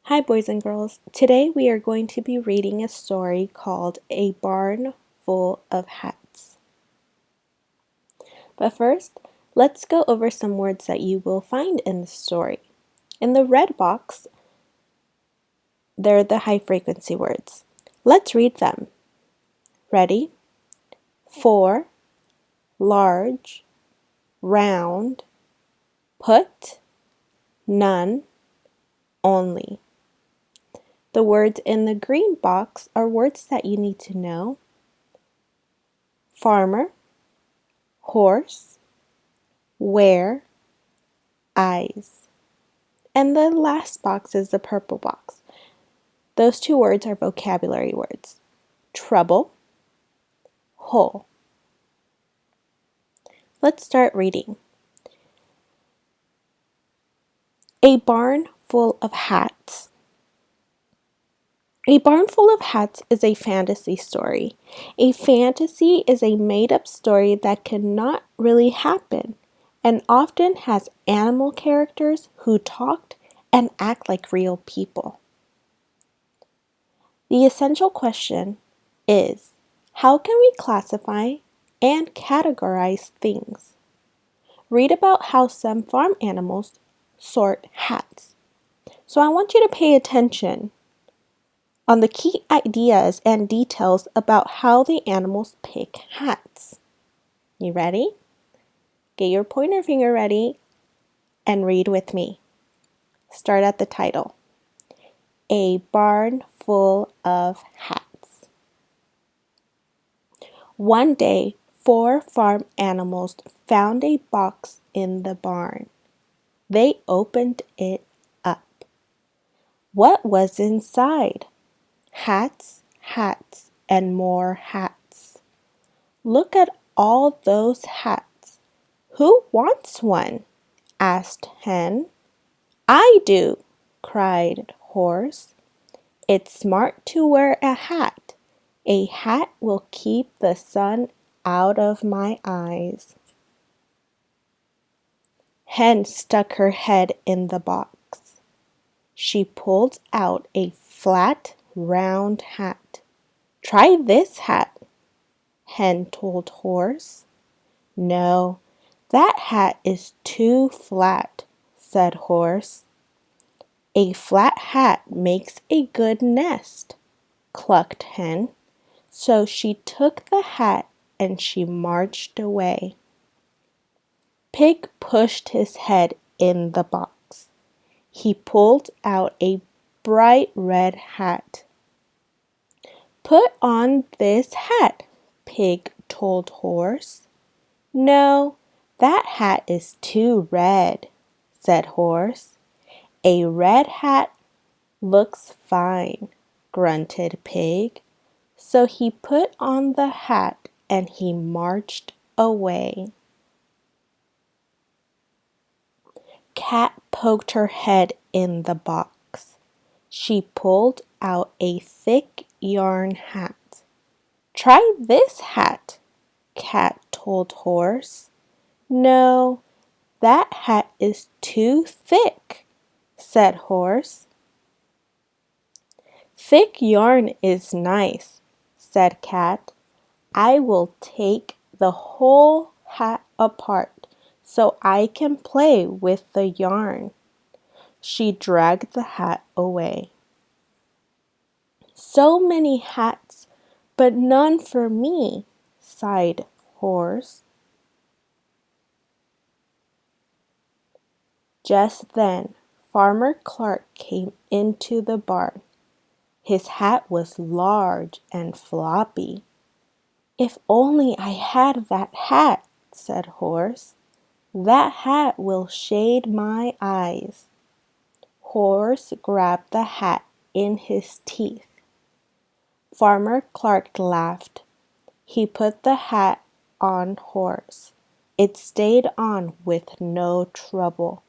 Hi, boys and girls. Today we are going to be reading a story called A Barn Full of Hats. But first, let's go over some words that you will find in the story. In the red box, they're the high frequency words. Let's read them. Ready? For, large, round, put, none, only. The words in the green box are words that you need to know. Farmer, horse, where, eyes. And the last box is the purple box. Those two words are vocabulary words. Trouble, hole. Let's start reading. A barn full of hats. A barn full of hats is a fantasy story. A fantasy is a made-up story that cannot really happen and often has animal characters who talked and act like real people. The essential question is, how can we classify and categorize things? Read about how some farm animals sort hats. So I want you to pay attention on the key ideas and details about how the animals pick hats. You ready? Get your pointer finger ready and read with me. Start at the title. A barn full of hats. One day, 4 farm animals found a box in the barn. They opened it up. What was inside? Hats, hats, and more hats. Look at all those hats. Who wants one? Asked Hen. I do, cried Horse. It's smart to wear a hat. A hat will keep the sun out of my eyes. Hen stuck her head in the box. She pulled out a flat, round hat. Try this hat, Hen told Horse. No, that hat is too flat, said Horse. A flat hat makes a good nest, clucked Hen. So she took the hat and she marched away. Pig pushed his head in the box. He pulled out a bright red hat. Put on this hat, Pig told Horse. No, that hat is too red, said Horse. A red hat looks fine, grunted Pig. So he put on the hat and he marched away. Cat poked her head in the box. She pulled out a thick yarn hat. Try this hat, Cat told Horse. No, that hat is too thick, said Horse. Thick yarn is nice, said Cat. I will take the whole hat apart so I can play with the yarn. She dragged the hat away. So many hats, but none for me, sighed Horse. Just then, Farmer Clark came into the barn. His hat was large and floppy. If only I had that hat, said Horse. That hat will shade my eyes. Horse grabbed the hat in his teeth. Farmer Clark laughed. He put the hat on Horse. It stayed on with no trouble.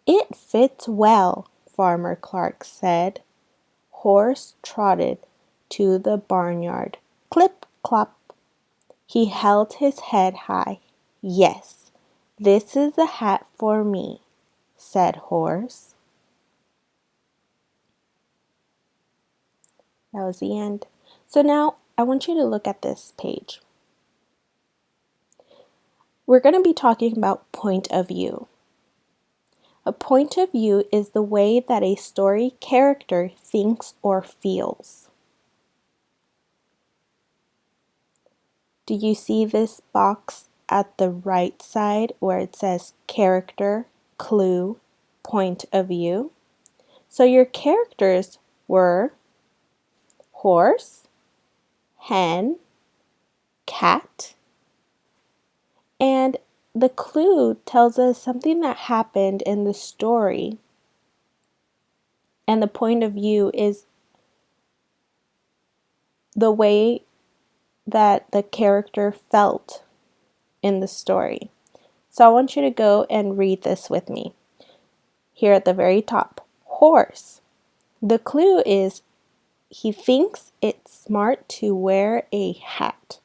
It fits well, Farmer Clark said. Horse trotted to the barnyard. Clip, clop. He held his head high. Yes, this is a hat for me, said Horse. That was the end. So now I want you to look at this page. We're going to be talking about point of view. A point of view is the way that a story character thinks or feels. Do you see this box at the right side where it says character, clue, point of view? So your characters were horse, hen, cat, and the clue tells us something that happened in the story, and the point of view is the way that the character felt in the story. So I want you to go and read this with me. Here at the very top, horse. The clue is he thinks it's smart to wear a hat.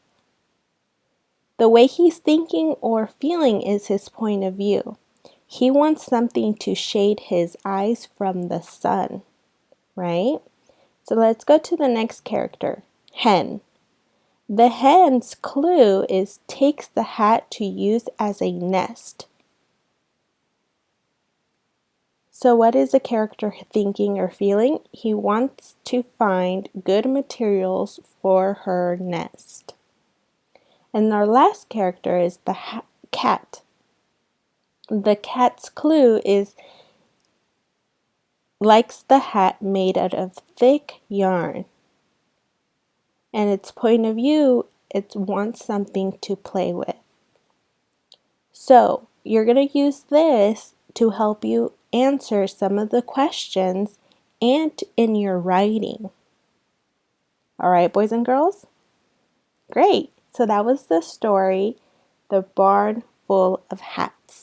The way he's thinking or feeling is his point of view. He wants something to shade his eyes from the sun, right? So let's go to the next character, hen. The hen's clue is takes the hat to use as a nest. So what is the character thinking or feeling? He wants to find good materials for her nest. And our last character is the cat. The cat's clue is likes the hat made out of thick yarn. And its point of view, it wants something to play with. So you're going to use this to help you answer some of the questions and in your writing. All right, boys and girls? Great. So that was the story, The Barn Full of Hats.